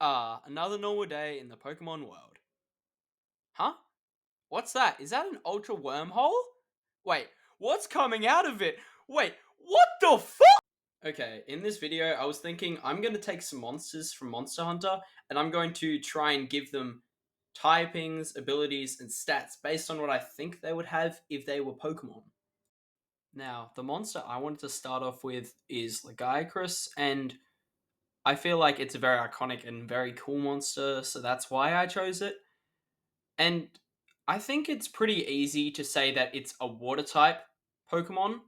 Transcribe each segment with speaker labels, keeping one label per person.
Speaker 1: Another normal day in the Pokemon world. Huh? What's that? Is that an ultra wormhole? Wait, what's coming out of it? Wait, what the fuck? Okay, in this video, I was thinking I'm going to take some monsters from Monster Hunter and I'm going to try and give them typings, abilities, and stats based on what I think they would have if they were Pokemon. Now, the monster I wanted to start off with is Lagiacrus, and I feel like it's a very iconic and very cool monster, so that's why I chose it. And I think it's pretty easy to say that it's a water type Pokemon,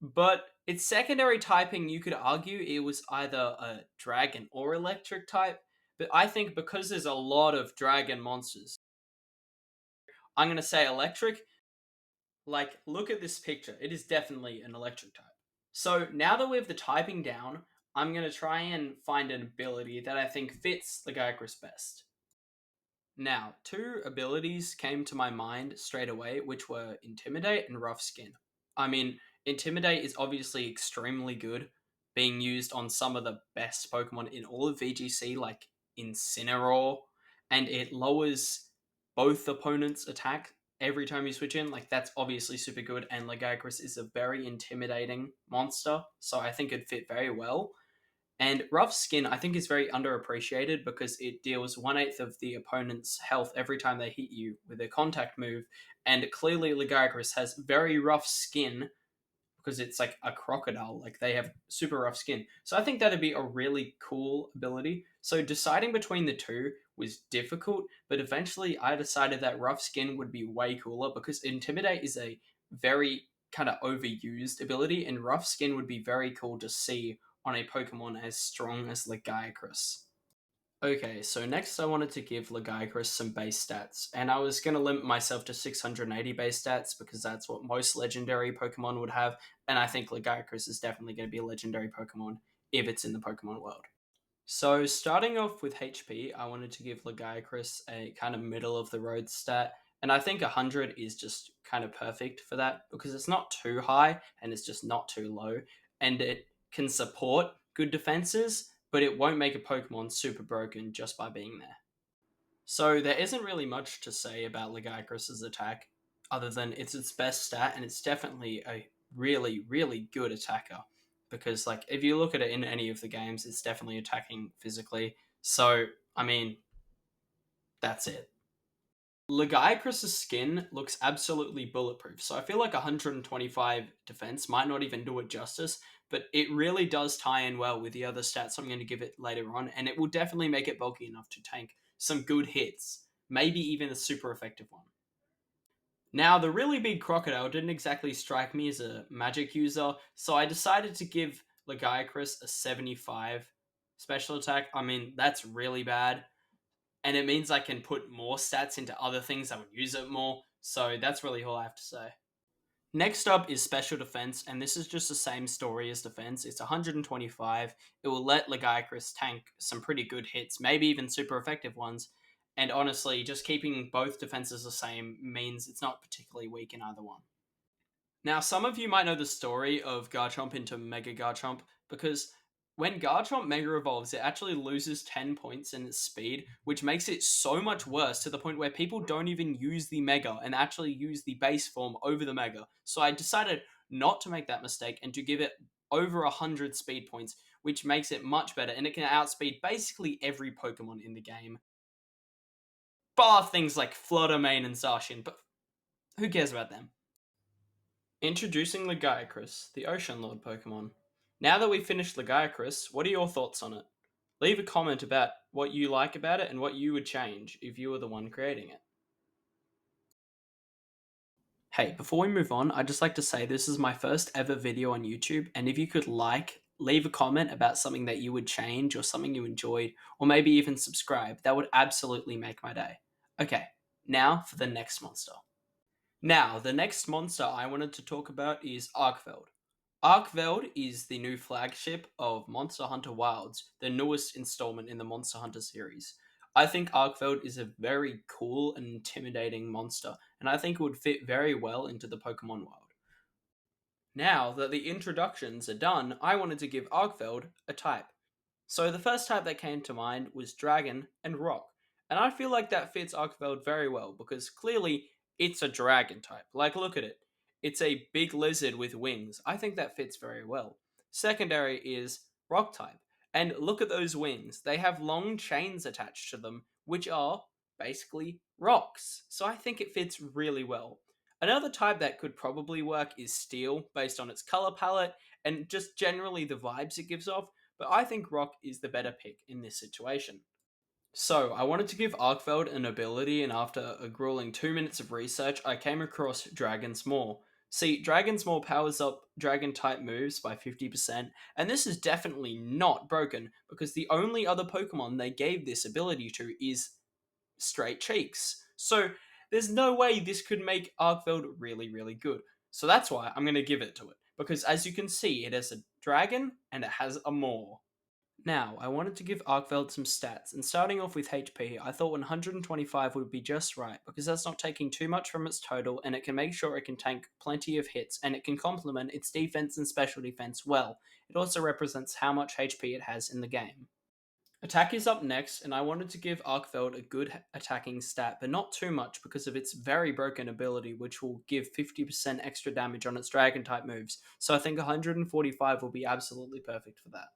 Speaker 1: but its secondary typing, you could argue it was either a dragon or electric type. But I think because there's a lot of dragon monsters, I'm going to say electric. Like, look at this picture. It is definitely an electric type. So now that we have the typing down, I'm going to try and find an ability that I think fits the Gyakris best. Now, two abilities came to my mind straight away, which were Intimidate and Rough Skin. I mean, Intimidate is obviously extremely good, being used on some of the best Pokemon in all of VGC, like Incineroar, and it lowers both opponents' attack every time you switch in. Like, that's obviously super good, and Lagiacrus is a very intimidating monster, so I think it'd fit very well. And Rough Skin, I think, is very underappreciated because it deals 1/8 of the opponent's health every time they hit you with a contact move. And clearly, Lagiacrus has very rough skin because it's like a crocodile. Like, they have super rough skin. So I think that'd be a really cool ability. So deciding between the two was difficult, but eventually I decided that Rough Skin would be way cooler because Intimidate is a very kind of overused ability, and Rough Skin would be very cool to see on a Pokemon as strong as Lagiacrus. Okay, so next I wanted to give Lagiacrus some base stats, and I was going to limit myself to 680 base stats because that's what most legendary Pokemon would have, and I think Lagiacrus is definitely going to be a legendary Pokemon if it's in the Pokemon world. So starting off with HP, I wanted to give Lagiacrus a kind of middle of the road stat, and I think 100 is just kind of perfect for that because it's not too high and it's just not too low, and it can support good defenses, but it won't make a Pokemon super broken just by being there. So there isn't really much to say about Lagiacrus's attack other than it's its best stat and it's definitely a really, really good attacker. Because like if you look at it in any of the games, it's definitely attacking physically. So I mean, that's it. Lagiacrus's skin looks absolutely bulletproof, so I feel like 125 defense might not even do it justice, but it really does tie in well with the other stats I'm going to give it later on, and it will definitely make it bulky enough to tank some good hits, maybe even a super effective one. Now, the really big crocodile didn't exactly strike me as a magic user, so I decided to give Lagiacrus a 75 special attack. I mean, that's really bad, and it means I can put more stats into other things that would use it more. So that's really all I have to say. Next up is special defense, and this is just the same story as defense. It's 125. It will let Lagiacrus tank some pretty good hits, maybe even super effective ones. And honestly, just keeping both defenses the same means it's not particularly weak in either one. Now, some of you might know the story of Garchomp into Mega Garchomp because when Garchomp Mega Evolves, it actually loses 10 points in its speed, which makes it so much worse to the point where people don't even use the Mega and actually use the base form over the Mega. So I decided not to make that mistake and to give it over 100 speed points, which makes it much better and it can outspeed basically every Pokemon in the game. Bar things like Flutter Mane and Zacian, but who cares about them? Introducing Lagiacrus, the Ocean Lord Pokemon. Now that we've finished Lagiacrus, what are your thoughts on it? Leave a comment about what you like about it and what you would change if you were the one creating it. Hey, before we move on, I'd just like to say this is my first ever video on YouTube, and if you could leave a comment about something that you would change or something you enjoyed, or maybe even subscribe, that would absolutely make my day. Okay, now for the next monster. Now, the next monster I wanted to talk about is Arcveld. Arcveld is the new flagship of Monster Hunter Wilds, the newest installment in the Monster Hunter series. I think Arcveld is a very cool and intimidating monster, and I think it would fit very well into the Pokemon world. Now that the introductions are done, I wanted to give Arcveld a type. So the first type that came to mind was Dragon and Rock. And I feel like that fits Archveld very well because clearly it's a dragon type. Like, look at it. It's a big lizard with wings. I think that fits very well. Secondary is Rock type. And look at those wings. They have long chains attached to them, which are basically rocks. So I think it fits really well. Another type that could probably work is Steel, based on its color palette and just generally the vibes it gives off, but I think Rock is the better pick in this situation. So, I wanted to give Arkfeld an ability, and after a grueling 2 minutes of research, I came across Dragon's Maw. See, Dragon's Maw powers up dragon type moves by 50%, and this is definitely not broken because the only other Pokemon they gave this ability to is straight cheeks. So, there's no way this could make Arkfeld really, really good. So, that's why I'm going to give it to it because as you can see, it has a dragon and it has a maw. Now, I wanted to give Arkveld some stats, and starting off with HP, I thought 125 would be just right, because that's not taking too much from its total, and it can make sure it can tank plenty of hits, and it can complement its defense and special defense well. It also represents how much HP it has in the game. Attack is up next, and I wanted to give Arkveld a good attacking stat, but not too much because of its very broken ability, which will give 50% extra damage on its dragon type moves, so I think 145 will be absolutely perfect for that.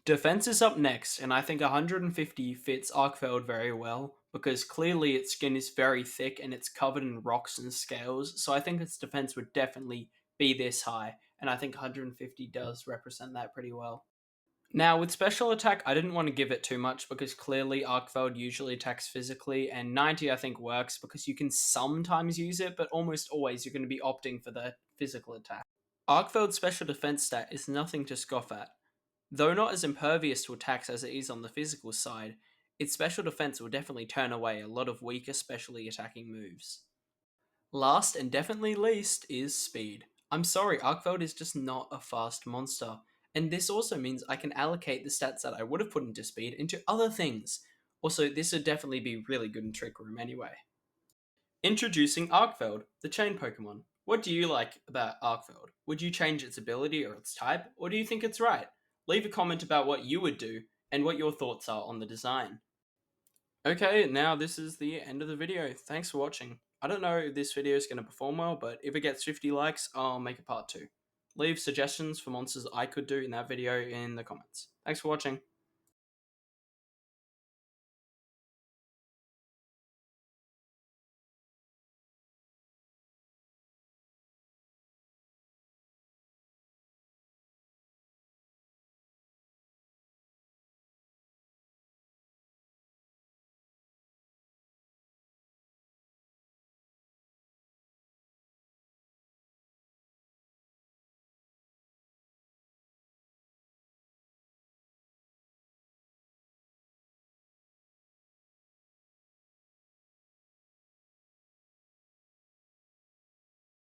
Speaker 1: Defense is up next, and I think 150 fits Arkfeld very well because clearly its skin is very thick and it's covered in rocks and scales. So I think its defense would definitely be this high, and I think 150 does represent that pretty well. Now, with special attack, I didn't want to give it too much because clearly Arkfeld usually attacks physically, and 90 I think works because you can sometimes use it, but almost always you're going to be opting for the physical attack. Arkfeld's special defense stat is nothing to scoff at. Though not as impervious to attacks as it is on the physical side, its special defense will definitely turn away a lot of weaker specially attacking moves. Last and definitely least is speed. I'm sorry, Arkveld is just not a fast monster, and this also means I can allocate the stats that I would have put into speed into other things. Also, this would definitely be really good in Trick Room anyway. Introducing Arkfeld, the chain Pokemon. What do you like about Arkfeld? Would you change its ability or its type, or do you think it's right? Leave a comment about what you would do and what your thoughts are on the design. Okay, now this is the end of the video. Thanks for watching. I don't know if this video is going to perform well, but if it gets 50 likes, I'll make a part 2. Leave suggestions for monsters I could do in that video in the comments. Thanks for watching.